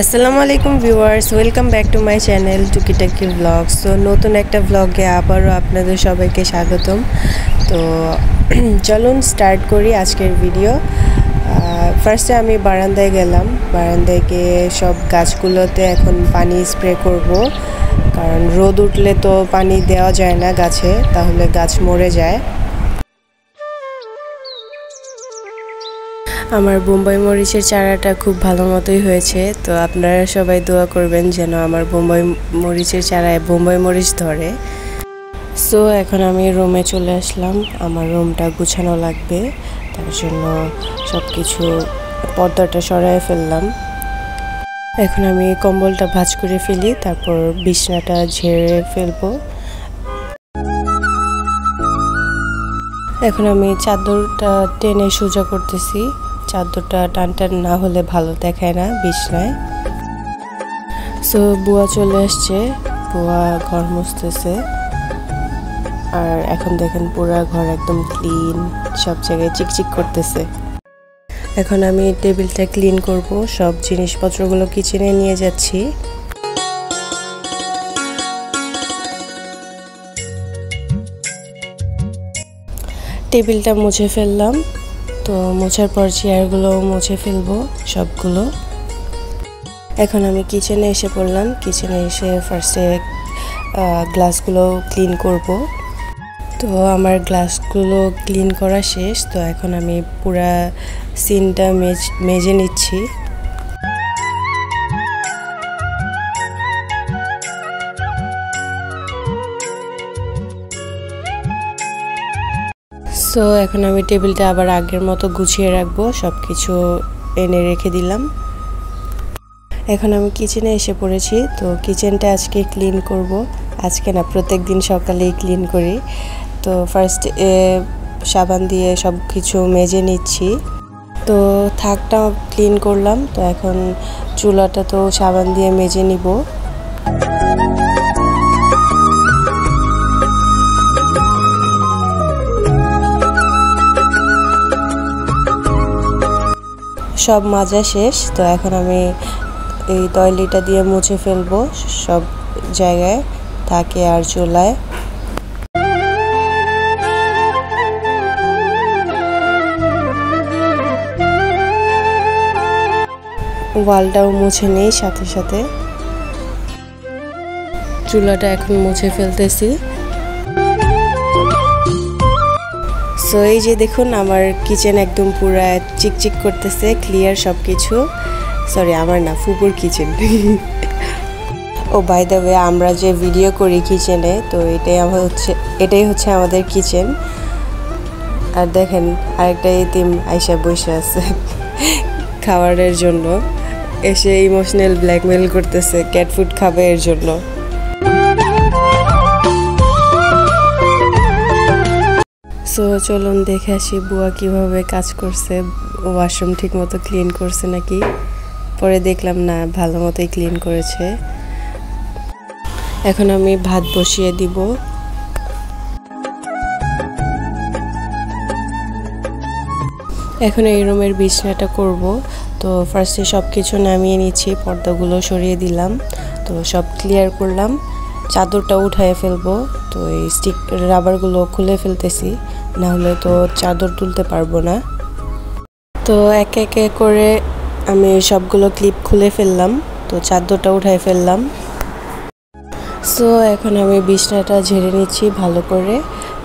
আসসালামু আলাইকুম viewers, welcome back to my channel টুকিটাকি ব্লগ। সো নতুন একটা ব্লগে আবারও আপনাদের সবাইকে স্বাগতম। তো চলুন স্টার্ট করি আজকের ভিডিও। ফার্স্টে আমি বারান্দায় গেলাম। বারান্দায় গিয়ে সব গাছগুলোতে এখন পানি স্প্রে করব, কারণ রোদ উঠলে তো পানি দেওয়া যায় না গাছে, তাহলে গাছ মরে যায়। আমার বোম্বাই মরিচের চারাটা খুব ভালো মতোই হয়েছে, তো আপনারা সবাই দোয়া করবেন যেন আমার বোম্বাই মরিচের চারায় বোম্বাই মরিচ ধরে। সো এখন আমি রুমে চলে আসলাম। আমার রুমটা গুছানো লাগবে, তার জন্য সব কিছু পর্দাটা সরায় ফেললাম। এখন আমি কম্বলটা ভাঁজ করে ফেলি, তারপর বিছনাটা ঝেড়ে ফেলবো। এখন আমি চাদরটা টেনে সোজা করতেছি। চাদরটা টান না হলে ভালো দেখায় না বিছনায়। সো বুয়া চলে আসছে, বুয়া ঘর মুছতেছে। আর এখন দেখেন পুরা ঘর একদম ক্লিন, সব জায়গায় চিকচিক করতেছে। এখন আমি টেবিলটা ক্লিন করব, সব জিনিসপত্রগুলো কিচেনে নিয়ে যাচ্ছি। টেবিলটা মুছে ফেললাম, তো মোছার পর চেয়ারগুলো মুছে ফেলবো সবগুলো। এখন আমি কিচেনে এসে পড়লাম। কিচেনে এসে ফার্স্টে গ্লাসগুলো ক্লিন করব। তো আমার গ্লাসগুলো ক্লিন করা শেষ। তো এখন আমি পুরা সিনটা মেজে নিচ্ছি। সো এখন আমি টেবিলটা আবার আগের মতো গুছিয়ে রাখবো, সব কিছু এনে রেখে দিলাম। এখন আমি কিচেনে এসে পড়েছি। তো কিচেনটা আজকে ক্লিন করব। আজকে না, প্রত্যেক দিন সকালেই ক্লিন করি। তো ফার্স্ট সাবান দিয়ে সব কিছু মেজে নিচ্ছি। তো থাকটা ক্লিন করলাম। তো এখন চুলাটা তো সাবান দিয়ে মেজে নিব। সব মাজা শেষ। তো এখন আমি এই তয়লিটা দিয়ে মুছে ফেলবো সব জায়গায়, থাকে আর চুলায়। ওয়ালটাও মুছে নেই সাথে সাথে। চুলাটা এখন মুছে ফেলতেছি। সো এই যে দেখুন, আমার কিচেন একদম পুরা চিকচিক করতেছে, ক্লিয়ার সব কিছু। সরি, আমার না, ফুপুর kitchen. Oh by the way, আমরা যে ভিডিও করি কিচেনে, তো এটাই হচ্ছে আমাদের কিচেন। আর দেখেন আরেকটা এতিম আইসা বসে আছে খাবারের জন্য, এসে ইমোশনাল ব্ল্যাকমেল করতেছে ক্যাট ফুড খাবে এর জন্য। সো চলুন দেখে আসি বুয়া কিভাবে কাজ করছে, ওয়াশরুম ঠিক মতো ক্লিন করছে নাকি। পরে দেখলাম না, ভালো মতোই ক্লিন করেছে। এখন আমি ভাত বসিয়ে দিব। এখন এই রুমের বিছনাটা করব। তো ফার্স্টে সব কিছু নামিয়ে নিচ্ছি, পর্দাগুলো সরিয়ে দিলাম। তো সব ক্লিয়ার করলাম, চাদরটা উঠায় ফেলবো। তো এই স্টিক রাবারগুলো খুলে ফেলতেছি, না হলে তো চাদর তুলতে পারবো না। তো একে একে করে আমি সবগুলো ক্লিপ খুলে ফেললাম। তো চাদরটা উঠায় ফেললাম। সো এখন আমি বিছনাটা ঝেড়ে নিচ্ছি ভালো করে,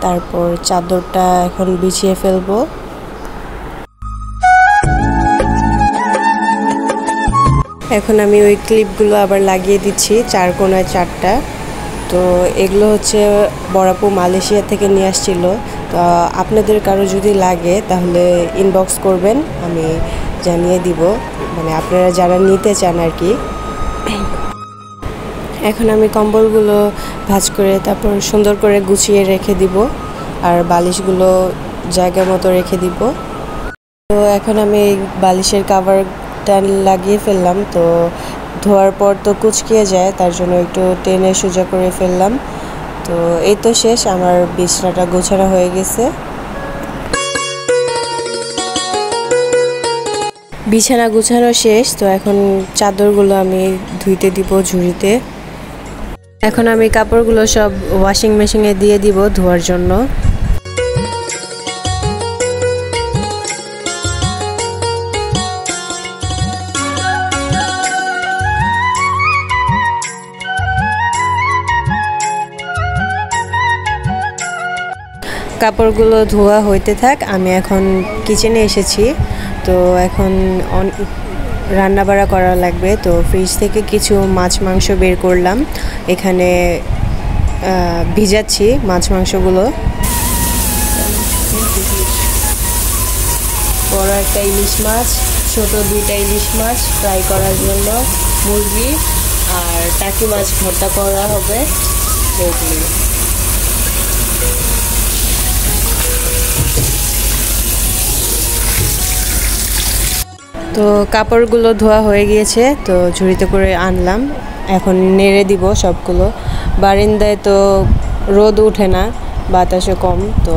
তারপর চাদরটা এখন বিছিয়ে ফেলবো। এখন আমি ওই ক্লিপগুলো আবার লাগিয়ে দিচ্ছি, 4 কোণায় 4টা। তো এগুলো হচ্ছে বড়াপু মালয়েশিয়া থেকে নিয়ে আসছিল। তো আপনাদের কারো যদি লাগে তাহলে ইনবক্স করবেন, আমি জানিয়ে দিব, মানে আপনারা যারা নিতে চান আর কি। এখন আমি কম্বলগুলো ভাঁজ করে তারপর সুন্দর করে গুছিয়ে রেখে দিব, আর বালিশগুলো জায়গা মতো রেখে দিব। তো এখন আমি বালিশের কাভারটা লাগিয়ে ফেললাম। তো ধোয়ার পর তো কুচকিয়ে যায়, তার জন্য একটু টেনে সোজা করে ফেললাম। তো এই তো শেষ, আমার বিছনাটা গোছানো হয়ে গেছে। বিছানা গুছানো শেষ, তো এখন চাদরগুলো আমি ধুইতে দিব ঝুড়িতে। এখন আমি কাপড়গুলো সব ওয়াশিং মেশিনে দিয়ে দিব ধোয়ার জন্য। কাপড়গুলো ধোয়া হইতে থাক, আমি এখন কিচেনে এসেছি। তো এখন রান্না বাড়া করা লাগবে। তো ফ্রিজ থেকে কিছু মাছ মাংস বের করলাম, এখানে ভিজাচ্ছি মাছ মাংসগুলো। বড় একটা ইলিশ মাছ, ছোট দুইটা ইলিশ মাছ ফ্রাই করার জন্য, মুরগি আর টাকি মাছ ভর্তা করা হবে। তো কাপড়গুলো ধোয়া হয়ে গিয়েছে, তো ঝুড়িতে করে আনলাম। এখন নেড়ে দিব সবগুলো। বারান্দায় তো রোদ ওঠে না, বাতাসও কম, তো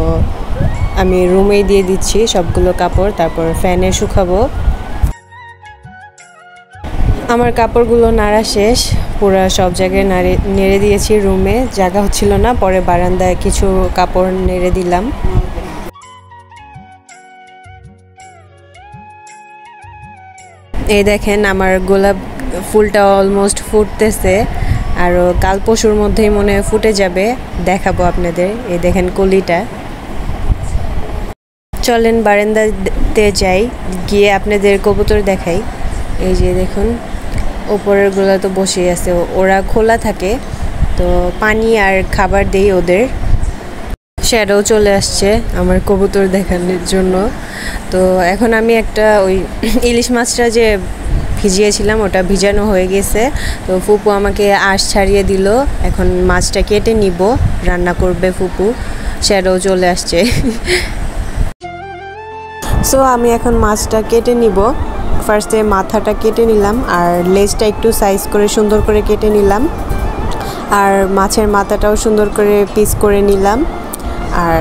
আমি রুমেই দিয়ে দিচ্ছি সবগুলো কাপড়, তারপর ফ্যানে শুকাবো। আমার কাপড়গুলো নাড়া শেষ, পুরো সব জায়গায় নেড়ে দিয়েছি। রুমে জায়গা হচ্ছিল না, পরে বারান্দায় কিছু কাপড় নেড়ে দিলাম। এই দেখেন আমার গোলাপ ফুলটা অলমোস্ট ফুটতেছে, আর কাল পরশুর মধ্যেই মনে ফুটে যাবে, দেখাবো আপনাদের। এই দেখেন কলিটা। চলেন বারান্দাতে যাই, গিয়ে আপনাদের কবুতর দেখাই। এই যে দেখুন ওপরের গুলা তো বসেই আছে, ওরা খোলা থাকে, তো পানি আর খাবার দেই ওদের। শ্যাডো চলে আসছে আমার কবুতর দেখানোর জন্য। তো এখন আমি একটা ওই ইলিশ মাছটা যে ভিজিয়েছিলাম ওটা ভিজানো হয়ে গেছে, তো ফুপু আমাকে আঁশ ছাড়িয়ে দিল। এখন মাছটা কেটে নিব, রান্না করবে ফুপু। শ্যাডো চলে আসছে। সো আমি এখন মাছটা কেটে নিব। ফার্স্টে মাথাটা কেটে নিলাম, আর লেজটা একটু সাইজ করে সুন্দর করে কেটে নিলাম, আর মাছের মাথাটাও সুন্দর করে পিস করে নিলাম, আর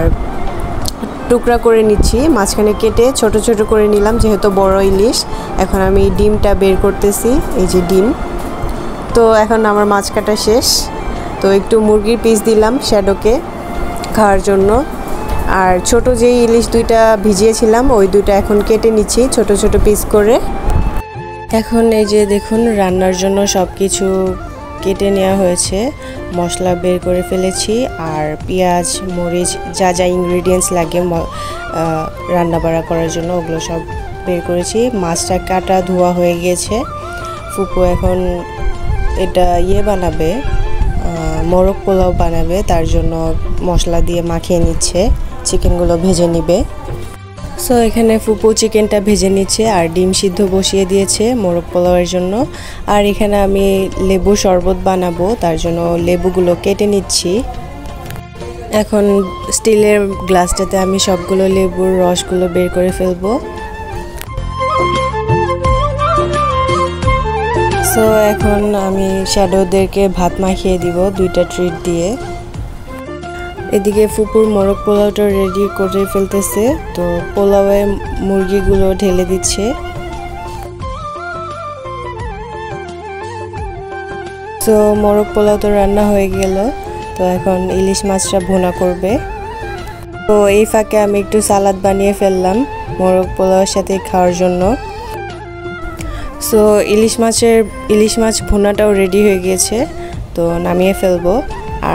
টুকরা করে নিচ্ছি। মাঝখানে কেটে ছোট ছোট করে নিলাম, যেহেতু বড় ইলিশ। এখন আমি ডিমটা বের করতেছি, এই যে ডিম। তো এখন আমার মাছ কাটা শেষ, তো একটু মুরগির পিস দিলাম শ্যাডোকে খাওয়ার জন্য। আর ছোট যে ইলিশ দুইটা ভিজিয়েছিলাম ওই দুইটা এখন কেটে নিচ্ছি ছোট ছোট পিস করে। এখন এই যে দেখুন রান্নার জন্য সব কিছু কেটে নেওয়া হয়েছে, মশলা বের করে ফেলেছি, আর পেঁয়াজ মরিচ যা যা ইনগ্রিডিয়েন্টস লাগে রান্না বাড়া করার জন্য ওগুলো সব বের করেছি। মাছটা কাটা ধোয়া হয়ে গিয়েছে। ফুপু এখন এটা বানাবে, মোরগ পোলাও বানাবে, তার জন্য মশলা দিয়ে মাখিয়ে নিচ্ছে, চিকেনগুলো ভেজে নিবে। সো এখানে ফুপু চিকেনটা ভেজে নিচ্ছে, আর ডিম সিদ্ধ বসিয়ে দিয়েছে মোরগ পোলাওয়ের জন্য। আর এখানে আমি লেবু শরবত বানাবো, তার জন্য লেবুগুলো কেটে নিচ্ছি। এখন স্টিলের গ্লাসটাতে আমি সবগুলো লেবুর রসগুলো বের করে ফেলবো। সো এখন আমি শ্যাডোদেরকে ভাত মাখিয়ে দিব দুইটা ট্রিট দিয়ে। এদিকে ফুপুর মোরগ পোলাওটা রেডি করে ফেলতেছে, তো পোলাওয়ে মুরগিগুলো ঢেলে দিচ্ছে। তো মোরগ পোলাও তো রান্না হয়ে গেল, তো এখন ইলিশ মাছটা ভুনা করবে। তো এই ফাঁকে আমি একটু সালাদ বানিয়ে ফেললাম মোরগ পোলাওয়ের সাথে খাওয়ার জন্য। সো ইলিশ মাছ ভুনাটাও রেডি হয়ে গিয়েছে, তো নামিয়ে ফেলবো।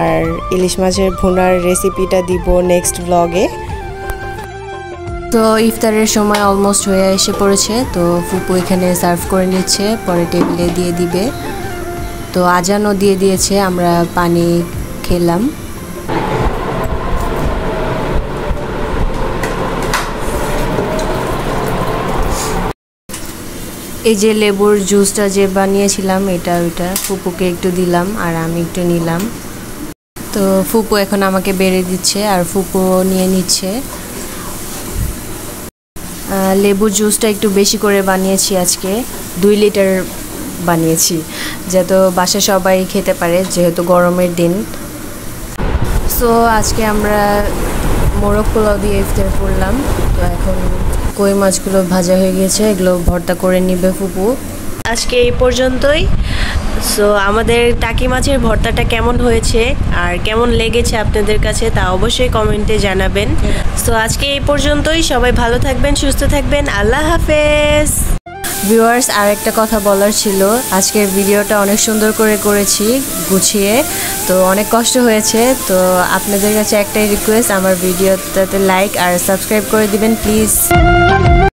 আর ইলিশ মাছের ভুনার রেসিপিটা দিব নেক্সট ব্লগে। তো ইফতারের সময় অলমোস্ট হয়ে এসে পড়েছে, তো ফুপু এখানে সার্ভ করে নিচ্ছে, পরে টেবিলে দিয়ে দিবে। তো আজানও দিয়ে দিয়েছে, আমরা পানি খেলাম। এই যে লেবুর জুসটা যে বানিয়েছিলাম ওইটা ফুপুকে একটু দিলাম, আর আমি একটু নিলাম। তো ফুপু এখন আমাকে বেড়ে দিচ্ছে, আর ফুপু নিয়ে নিচ্ছে। লেবুর জুসটা একটু বেশি করে বানিয়েছি, আজকে 2 লিটার বানিয়েছি, যাতে বাসায় সবাই খেতে পারে, যেহেতু গরমের দিন। সো আজকে আমরা মোরগ পোলাও দিয়ে ইফতার করলাম। তো এখন কই মাছগুলো ভাজা হয়ে গেছে, এগুলো ভর্তা করে নিবে ফুপু। আজকে এই পর্যন্তই। সো আমাদের টাকি মাছের ভর্তাটা কেমন হয়েছে আর কেমন লেগেছে আপনাদের কাছে তা অবশ্যই কমেন্টে জানাবেন। সো আজকে এই পর্যন্তই, সবাই ভালো থাকবেন, সুস্থ থাকবেন, আল্লাহ হাফেজ। ভিউয়ার্স, আর একটা কথা বলার ছিল, আজকের ভিডিওটা অনেক সুন্দর করে করেছি গুছিয়ে, তো অনেক কষ্ট হয়েছে। তো আপনাদের কাছে একটাই রিকোয়েস্ট, আমার ভিডিওটাতে লাইক আর সাবস্ক্রাইব করে দিবেন প্লিজ।